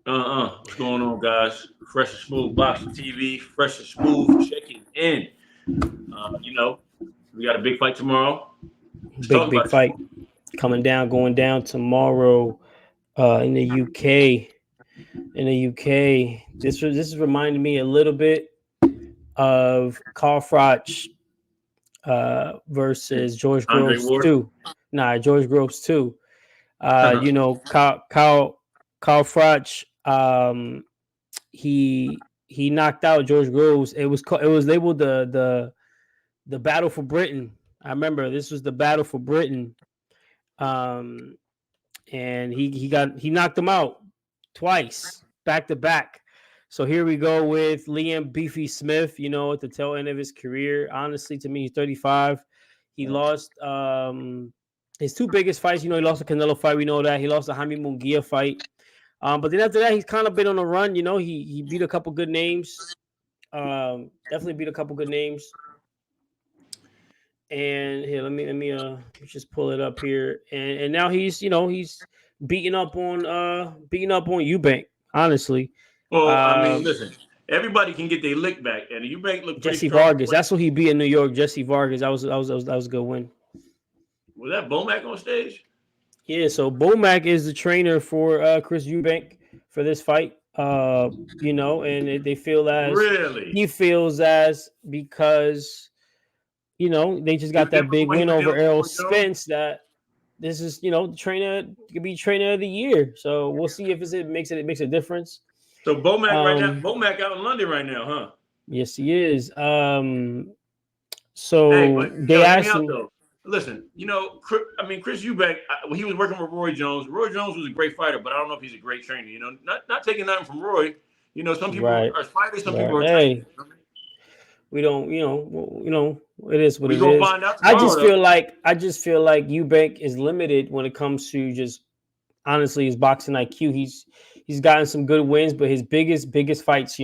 What's going on, guys? Fresh and smooth boxing TV, fresh and smooth checking in. You know, we got a big fight tomorrow. Let's talk Big about it. fight coming down, going down tomorrow in the UK. In the UK, this is reminding me a little bit of Carl Froch versus George Andre Groves Ward. too. Nah, George Groves too. uh, Carl Froch, he knocked out George Groves. It was labeled the battle for Britain. I remember this was the battle for Britain. Um, and he knocked him out twice back to back. So here we go with Liam Beefy Smith. At the tail end of his career. Honestly, to me, he's 35. He lost his two biggest fights. He lost the Canelo fight. We know that he lost the Jaime Munguia fight. But then after that, he's kind of been on a run. He beat a couple good names. Definitely beat a couple good names. And here, let me just pull it up here. And now he's beating up on Eubank. Honestly, well, I mean, um, listen, everybody can get their lick back, and Eubank looked pretty Jesse strong. Vargas. That's what he beat in New York. Jesse Vargas. That was a good win. Was that Bomac on stage? Yeah. So Bomac is the trainer for Chris Eubank for this fight. And they feel as Really? he feels as because they just He got was there that big before he win was there over with Errol Roy Jones? Spence that this is the trainer could be trainer of the year. So we'll see if it makes a difference. So Bomac right now, Um, Bomac out in London right now, huh? yes, he is. Hey, So but they yo, hear me asked out him, though. Listen, Chris Eubank, he was working with Roy Jones. Roy Jones was a great fiter, but I don't know if he's a great trainer. Not taking nothing from Roy. Some people right, are fighters, some people right. are trainers. Hey, we don't, it is what We it gonna is. find out tomorrow, though. I just feel like Eubank is limited when it comes to just honestly his boxing IQ. He's gotten some good wins, but his biggest fights,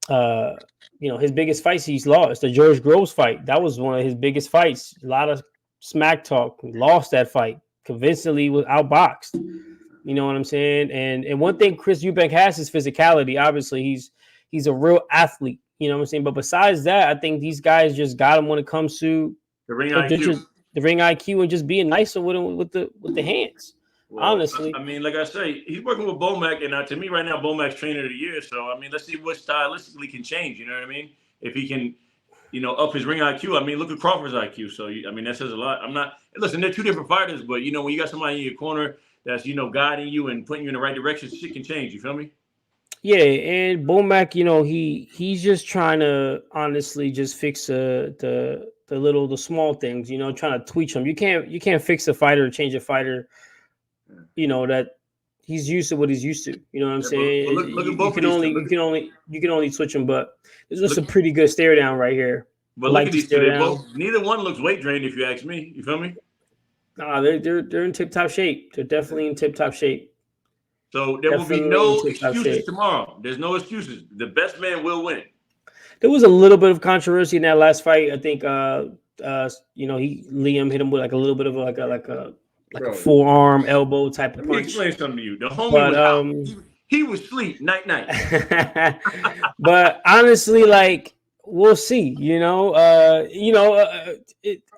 uh, his biggest fights he's lost. The George Groves fight, that was one of his biggest fights. A lot of smack talk. Lost that fight convincingly. Was outboxed. You know what I'm saying? And one thing Chris Eubank has is physicality. Obviously, he's a real athlete. You know what I'm saying? But besides that, I think these guys just got him when it comes to The ring IQ. just the ring IQ and just being nicer with him with the hands. Well, Honestly, I mean, like I say, he's working with Bomac, and to me, right now, Bomac's trainer of the year. So, I mean, let's see what stylistically can change. You know what I mean? If he can, up his ring IQ. I mean, look at Crawford's IQ. So, I mean, that says a lot. I'm not. Listen, they're two different fighters, but when you got somebody in your corner that's guiding you and putting you in the right direction, shit can change. You feel me? yeah. And Bomac, he's just trying to honestly just fix the small things. Trying to tweak them. You can't fix a fighter or change a fighter. That he's used to what he's used to. You know what I'm Yeah, but saying? look at You both of can these two. only switch them, but there's just Look, a pretty good stare down right here. I look like at the these two. stare They down. both. Neither one looks weight drained, if you ask me. You feel me? Nah, they're in tip top shape. They're definitely in tip top shape. So there will be Definitely in no tip top excuses shape. tomorrow. There's no excuses. The best man will win. There was a little bit of controversy in that last fight. I think Liam hit him with like a little bit of a Bro, forearm elbow type of let me punch. explain something to you. The homie But was out. He was asleep night night. but honestly, like we'll see.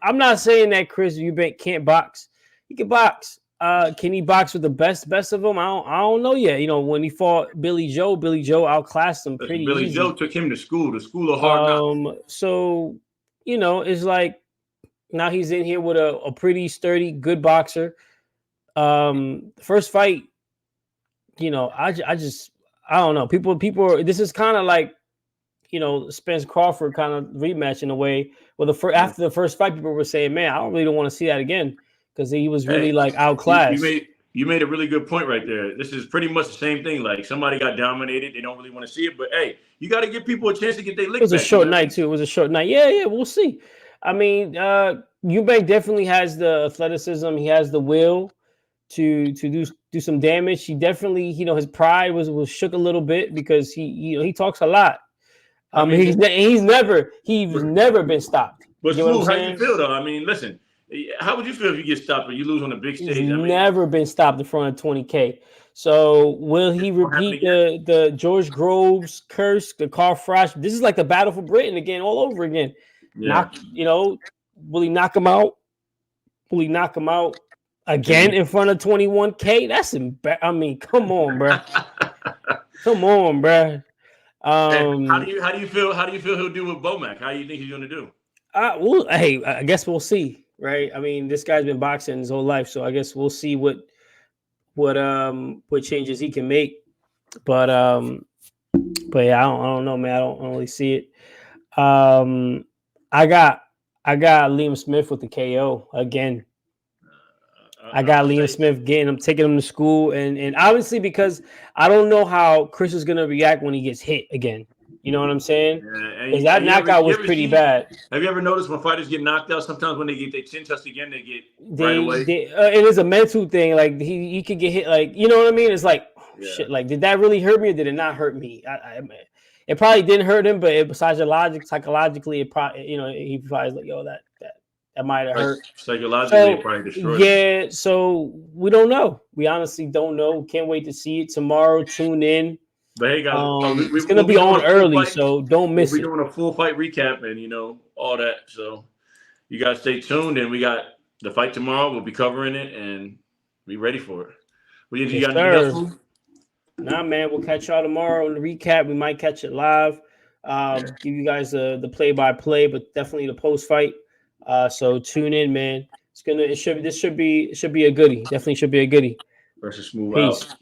I'm not saying that Chris Eubank can't box. He can box. Can he box with the best of them? I don't know yet. When he fought Billy Joe outclassed him Listen, pretty Billy Joe easy. took him to school, the school of hard knocks. So it's like now he's in here with a pretty sturdy, good boxer. First fight, I don't know. This is kind of like Spence Crawford kind of rematch in a way. Well, after the first fight, people were saying, "Man, I don't want to see that again," because he was really Hey, like you outclassed. made a really good point right there. This is pretty much the same thing. Like somebody got dominated, they don't really want to see it, but hey, you got to give people a chance to get their It lick was a back. You short know what I night mean? too. It was a short night. Yeah, we'll see. I mean, Eubank definitely has the athleticism. He has the will to do some damage. He definitely, his pride was shook a little bit because he talks a lot. I mean, He's never been stopped. but You get what I'm Smooth, how you saying? feel though? I mean, listen, how would you feel if you get stopped or you lose on a big He's stage? I mean, never been stopped in front of 20K. So will he It's gonna happen repeat the George Groves curse, the Carl Frost? This is like the battle for Britain again, all over again. Yeah. Will he knock him out? Will he knock him out again in front of 21K? That's I mean, come on, bro. Come on, bro. How do you feel? How do you feel he'll do with Bomac? How do you think he's gonna do? Hey, I guess we'll see, right? I mean, this guy's been boxing his whole life, so I guess we'll see what changes he can make. But yeah, I don't know, man. I don't really see it. I got Liam Smith with the KO again. I got Liam Smith taking him to school, and obviously because I don't know how Chris is gonna react when he gets hit again. You know what I'm saying? Because that knockout was pretty bad. Have you ever noticed when fighters get knocked out? Sometimes when they get their chin touched again, they get right away. It is a mental thing. Like he could get hit. Like, you know what I mean? It's like, shit. Like, did that really hurt me or did it not hurt me? It probably didn't hurt him, but psychologically, it probably, he probably was like, yo, that might have hurt. Psychologically, it probably destroyed him. So we don't know. We honestly don't know. Can't wait to see it tomorrow. Tune in. But hey, guys, it's gonna be on early, so don't miss it. We're doing a full fight recap and all that. So you guys stay tuned, and we got the fight tomorrow. We'll be covering it and be ready for it. You got anything else? Nah, man. We'll catch y'all tomorrow on the recap. We might catch it live. Give you guys the play-by-play, but definitely the post-fight. So tune in, man. This should be a goodie. Definitely should be a goodie. Versus Smooth out.